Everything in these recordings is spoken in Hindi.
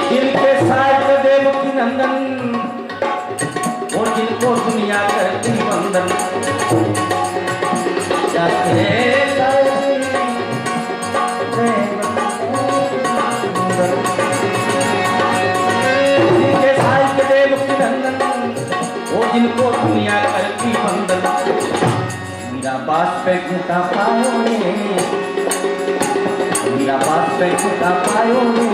जिनके साहित्य देव की नंदन और जिनको दुनिया करती वंदन जाते जिनके साहित्य देव की नंदन वो जिनको दुनिया करती वंदन मेरा बात पे झूठा पायो ने मेरा बात पे झूठा पायो ने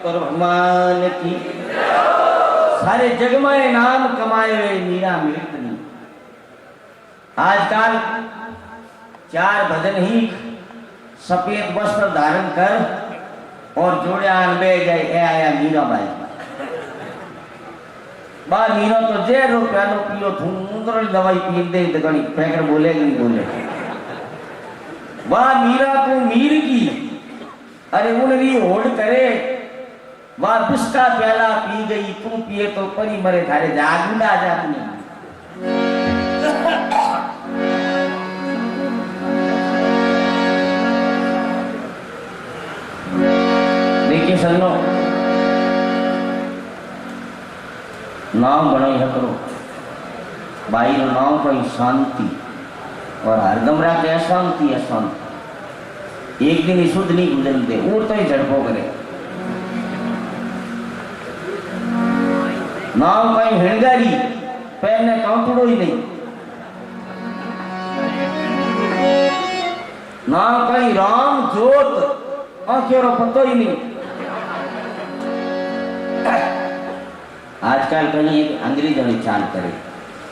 भगवान की सारे जग में नाम कमाए हुए मीरा मीतनी आजकल 4 भजन ही सफेद वस्त्र धारण कर और जोड़े बे गए ए आया मीरा बाई बा मीरा तो जे रो प्यानो पियो थूंदर दवाई पी दे तो गणी पैकर बोलेगी नहीं बोले वाह मीरा को मीर की अरे उनकी होड़ करे वाह बिस्का प्याला पी गई तू पिए तो परी मरे थारे जागुंडा जाती देखिए सन्नो नाम बनो करो बाई नो नाम कोई शांति और हरदम राखे अशांति अशांति एक दिन शुद्ध नहीं गुजरते और तो ही झड़पो करे नाम कहीं हिणगारी पैर ने काउंटड़ो ही नहीं नाम कहीं राम जोत आंखें पतो ही नहीं आजकल कहीं एक अंग्रेजों ने चाल करे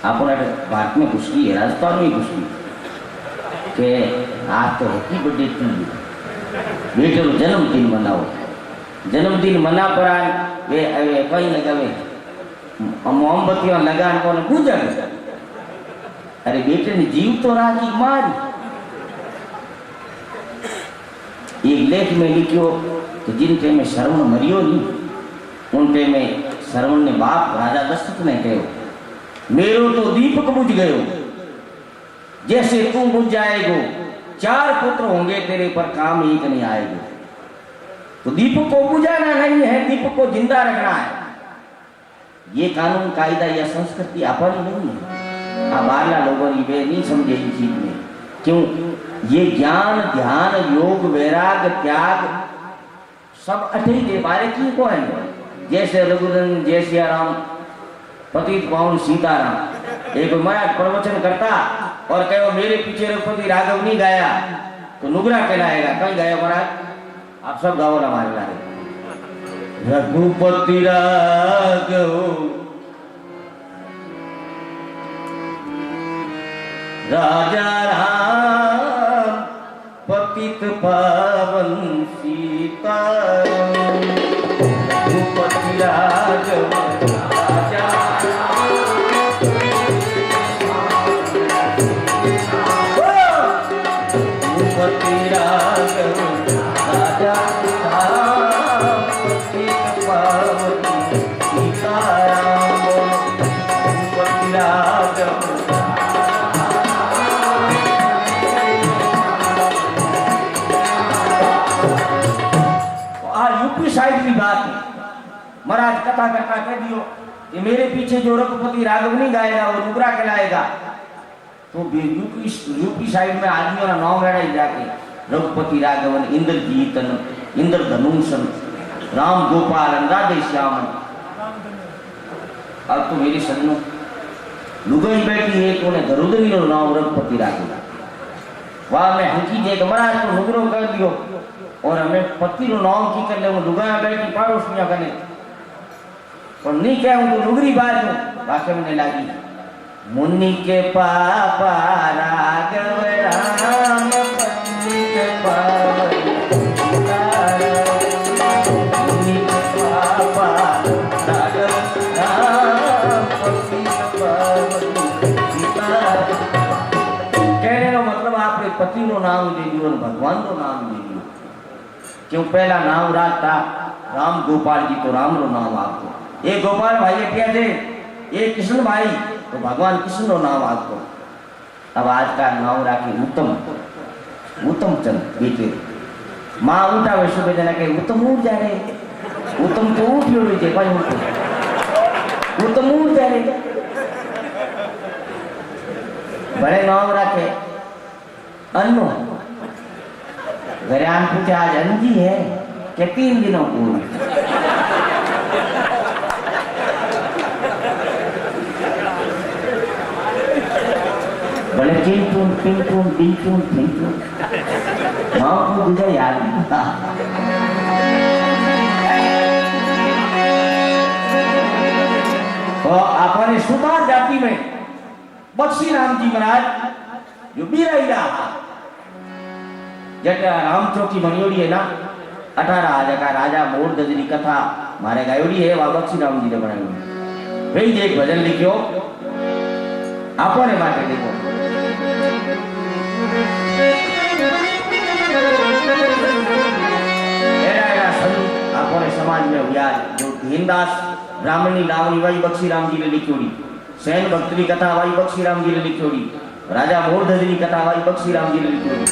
अपने भारत में घुस गई है राजस्थान में घुस गई के आज तो हैप्पी बर्थडे टू यू बेटे रो जन्मदिन मनाओ जन्मदिन मना पर वे कहीं लगावे मोमबत्ती लगान को पूजा अरे बेटे ने जीव तो राखी मारी एक लेख में लिखियो तो जिन टाइम में श्रवण मरियो नहीं उन टाइम में श्रवण ने बाप राजा दशरथ ने कहो मेरो तो दीपक बुझ गयो जैसे तू बुझ जाएगो 4 पुत्र होंगे तेरे पर काम एक नहीं आएगा तो दीपक को बुझाना नहीं है दीपक को जिंदा रखना है ये कानून कायदा या संस्कृति अपनी नहीं है अब बारला लोगों ने वे नहीं समझे इस चीज में क्यों ये ज्ञान ध्यान योग वैराग त्याग सब अठे के बारे की को है जैसे रघुनंदन जय सिया राम पतित पावन सीताराम एक महाराज प्रवचन करता और कहो मेरे पीछे रघुपति राघव नहीं गाया तो नुगरा कहलाएगा कहीं गाया महाराज आप सब गाओ ना हमारे लारे रघुपति राघव राजा राम पतित पावन सीताराम रघुपति राघव राजा कथा करना कह दियो कि मेरे पीछे जो रघुपति राघव नहीं गाएगा वो नुगरा कहलाएगा। तो यूपी साइड में आदमियों का नाम लेना ही जाके रघुपति राघवन, इंद्रजीतन, इंद्रधनुषन, राम गोपालन, राधे श्यामन। अब तो मेरी सजनों लुगाई बैठी है तो उन्हें धरुदरी नो नाम रघुपति राघव। वाह मैं हंकी जे महाराज को नुगरो कर दियो और हमें पति नो नाम की कर ले लुगाई बैठी पड़ोसिया कने और नहीं क्या हूं तो नुगरी बात हूं वाकई में लगी मुनि के पापा राघव राम पंडित पावन मुनि के पापा राघव राम पंडित पावन कहने का मतलब आपने पति नो नाम दे दियो और भगवान नो नाम दे दियो। क्यों पहला नाम राता राम गोपाल जी तो राम नो नाम आपको ये गोपाल भाई क्या थे ये कृष्ण भाई तो भगवान कृष्ण नो नाम आपको। अब आज का नाम राखी उत्तम उत्तम चंद बेटे माँ उठा वे सुबह जना के उत्तम उठ जा रहे उत्तम तो उठ लो लीजिए भाई उत्तम उठ जा रहे बड़े नाम रखे अन्नू घरान पूछे आज अंजी है क्या 3 दिनों पूरी बड़े चिंटून पिंटून पिंटून पिंटून माँ को तुझे याद नहीं था। तो अपने सुधार जाति में बख्शी राम जी महाराज जो बीरा रहा जट राम चौकी बनियोड़ी है ना 18 आजा का राजा मोर दजरी कथा मारे गायोड़ी है वह बख्शी राम जी ने बनाई। भाई एक भजन लिखियो आपने बातें देखो अपने समाज में हुआ जो धीनदास ब्राह्मणी लावणी वाई बख्शी राम जी ने लिखियोड़ी सैन भक्तरी कथा वाई बख्शी राम जी ने लिखियोड़ी राजा मोरधजरी कथा वाई बख्शी राम जी ने लिखियोड़ी।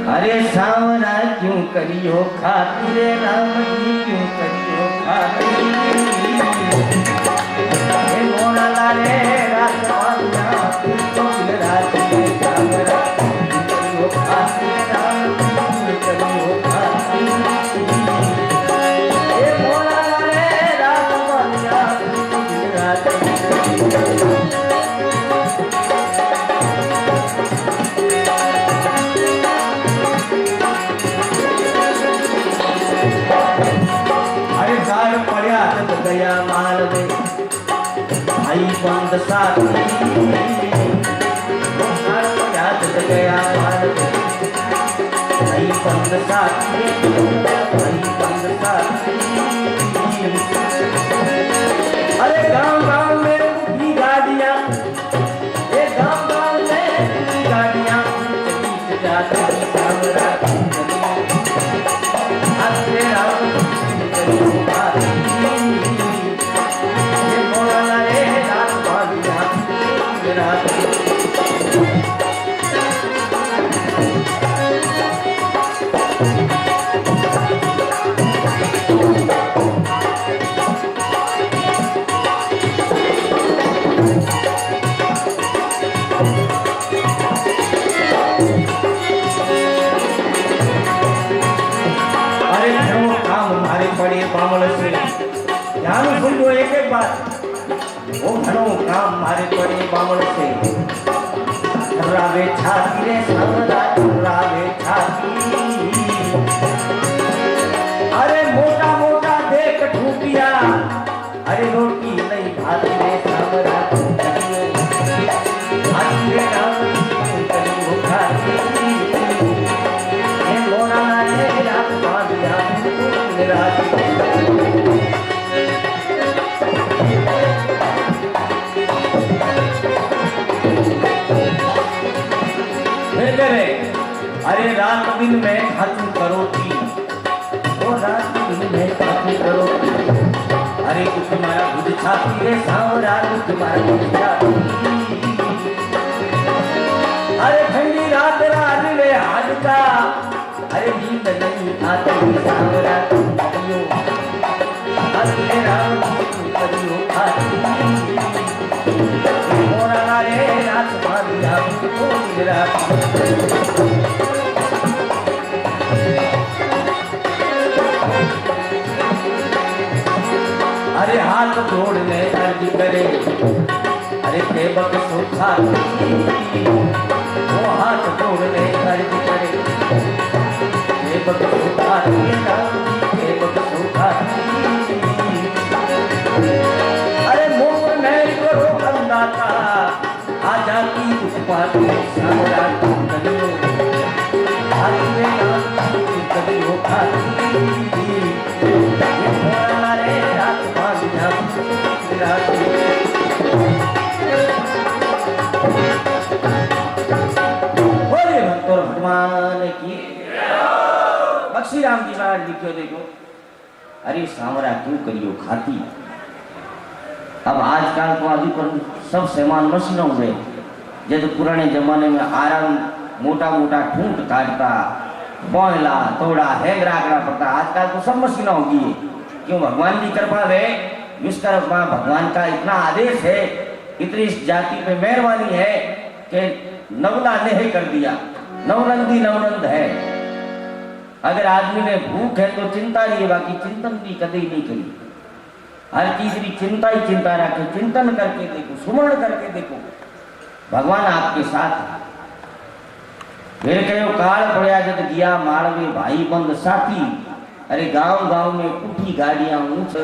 अरे सावरा क्यों करियो खातिर राम जी क्यों करियो खातिर मोरा लाले रात वाला तो रात में सावरा करियो खातिर राम जी करियो खातिर मोरा लाले रात वाला तो रात गया माल में भाई बंद साथी याद गया माल में भाई बंद साथी भाई बंद साथी। अरे गांव गांव में भी गाड़ियां ये गांव गांव में भी गाड़ियां जाती सामरा आते राम एक बात वो घणो काम मारे पड़े बामण से रावे छाती रे सावरा रावे छाती। अरे मोटा मोटा देख ठूपिया अरे रोटी नहीं भाती रे सावरा आते राम करियो खाती ये मोरा रे रात बांधिया रात अरे रात दिन में खत्म करो थी वो रात दिन में खत्म करो थी। अरे कुछ तुम्हारा बुझ छाती रे सावरा कुछ तुम्हारा बुझ छाती। अरे ठंडी रात रात ले आज का अरे नींद नहीं आती सांवरा तुम करियो अरे राम तुम करियो आती मोरा रे रात मारिया को गिरा अरे हाथ जोड़ने अर्ज करे अरे सेवक सुखा वो हाथ जोड़ने अर्ज करे सेवक सुखा सेवक सुखा अरे मोर नहीं करो अंदाता आजा की उत्पाती सांवरा तुम करियो हाथ में नाम करियो खाती मोरा रे रात मारिया बोले भक्तों भगवान की बख्शी राम जी महाराज लिखो देखो अरे सांवरा क्यों करियो खाती। अब आजकल तो आदि पर सब सामान मशीनों में जब पुराने जमाने में आराम मोटा मोटा ठूंठ काटता बोला तोड़ा हैंगरा आकड़ा पड़ता आजकल तो सब मशीनों होगी है क्यों भगवान की कृपा है विश्वकर्मा भगवान का इतना आदेश है इतनी इस जाति पे मेहरबानी है कि नवला ने कर दिया नवनंदी नवनंद है। अगर आदमी ने भूख है तो चिंता नहीं है बाकी चिंतन भी कभी नहीं करी हर चीज की चिंता ही चिंता रखे चिंतन करके देखो सुमरण करके देखो भगवान आपके साथ है। फिर कहो काल पड़िया जब गया माड़वे भाई बंद साथी अरे गांव गांव में उठी गाड़ियां ऊंच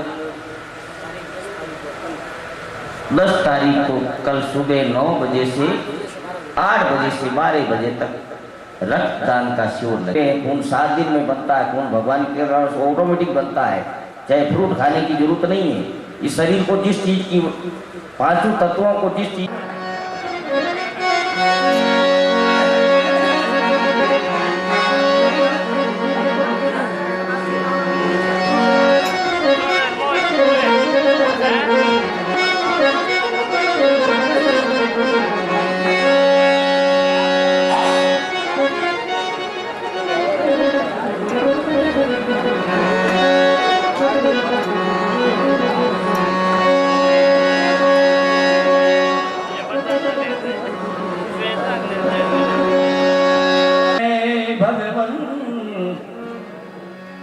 10 तारीख को कल सुबह 9 बजे से 8 बजे से 12 बजे तक रक्तदान का शिविर लगे। खून 7 दिन में बनता है खून भगवान के ऑटोमेटिक बनता है चाहे फ्रूट खाने की जरूरत नहीं है। इस शरीर को जिस चीज की 5 तत्वों को जिस चीज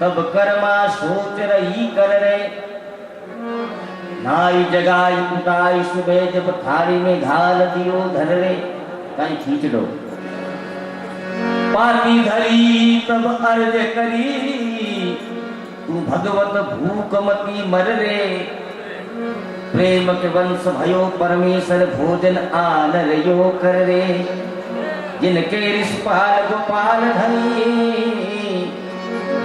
तब कर्मा सोच रही कर रे नाई जगाई उठाई सुबह जब थारी में घाल दियो धर रे कहीं खींच लो पाती धरी तब अर्ज करी तू भगवत भूख मती मर रे प्रेम के वंश भयो परमेश्वर भोजन आन यो कर रे जिनके रिषपाल गोपाल धनी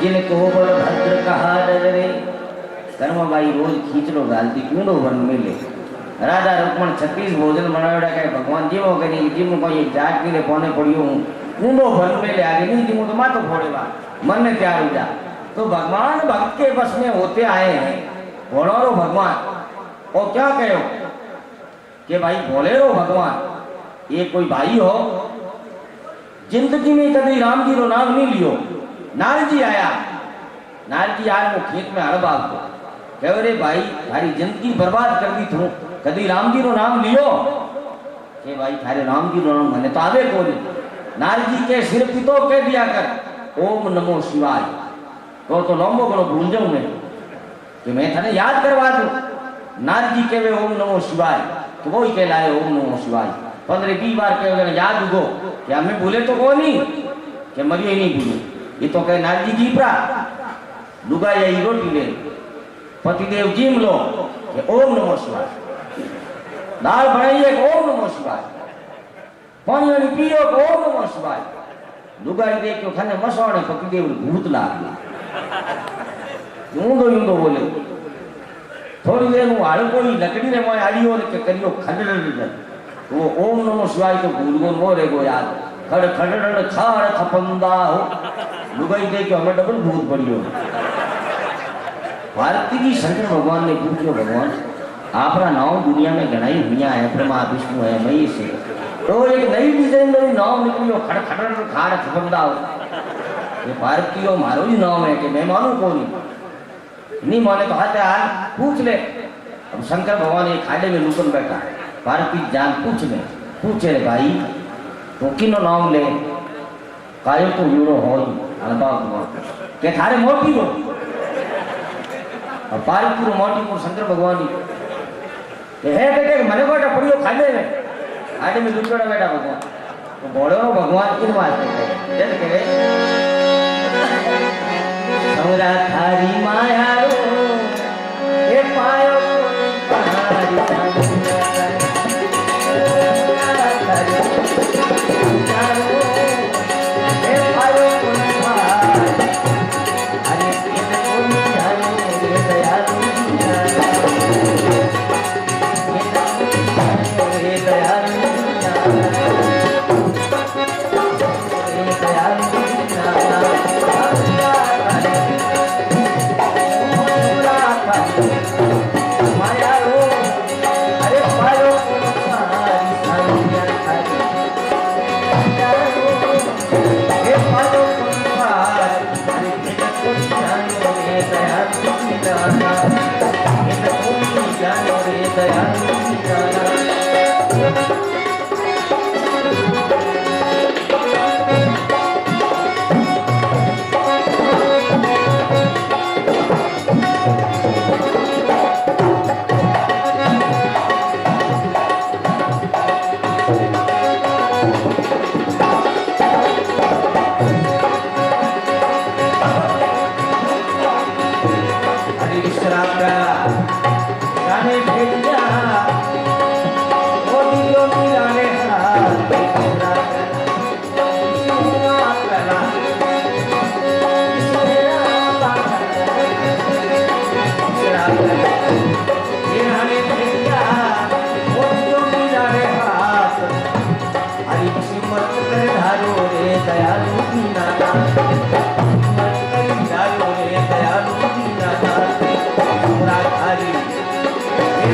जिनको भद्र कहा रे कर्म भाई रोज खींच लो गालती क्यों लो वन मिले राधा रुक्मण 36 भोजन बनावेड़ा के भगवान जीवो करी जीव को ये जाट के लिए पौने पड़ियो हूँ ऊंडो भर में ले आगे नहीं जीवो तो मातो फोड़ेगा मन ने तैयार हो जा तो भगवान भक्त के बस में होते आए हैं भोलो भगवान और क्या कहो कि भाई भोले रो भगवान ये कोई भाई हो जिंदगी में कभी राम जी रो नाम नहीं लियो नारद जी आया नारद जी आया वो खेत में हड़ बाग को कह रे भाई थारी जिंदगी बर्बाद कर दी तू कभी राम जी रो नाम लियो के भाई थारे राम जी रो नाम मैंने तो आवे को नहीं नारद जी के सिर पितो कह दिया कर ओम नमो शिवाय तो लंबो बड़ो भूल जाऊं मैं कि मैं थाने याद करवा दूं नारद जी कहे ओम नमो शिवाय तो वो ही कहलाए ओम नमो शिवाय 15-20 बार कहे याद उगो कि हमें भूले तो को नहीं कि मरिए नहीं भूलू ये तो कहे नारद जी जीपरा लुगा यही रोटी ले पतिदेव जीम लो कि ओम नमो शिवाय दाल बनाइए ओम नमो शिवाय पानी पियो ओम नमो शिवाय लुगाई देख के खाने मसौड़े पतिदेव भूत लाग यूं दो बोले थोड़ी देर वो हाल कोई लकड़ी ने मोए आड़ियो के करियो खडड़ वो ओम नमो शिवाय तो भूल गो मोरे गो याद खड़ खडड़ खाड़ खपंदा हो लुगाई देख के हमें डबल भूत पड़ियो भारती की शंकर भगवान ने पूछो भगवान आपरा नाम दुनिया में घनाई हुआ है ब्रह्मा विष्णु है महेश है तो एक नई डिजाइन में नाम निकलियो खड़ खडड़ खाड़ खपंदा हो ये पार्थिव मारो ही नाम है कि मैं मानू को नहीं माने तो हाथ हाल पूछ ले। अब शंकर भगवान एक खाडे में लुकन बैठा है, पार्थिव जान पूछे रे भाई तो किनो नाम ले कायो तो यूरो हो के थारे मोटी हो। अब पार्थिव मोटी को शंकर भगवान हे बेटे मने बेटा पड़ियो खाडे में लुकड़ा बैठा भगवान तो बड़ो भगवान किन वास्ते जल के सौरा थारी माया रो ए पायो पहाड़ी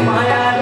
Maria,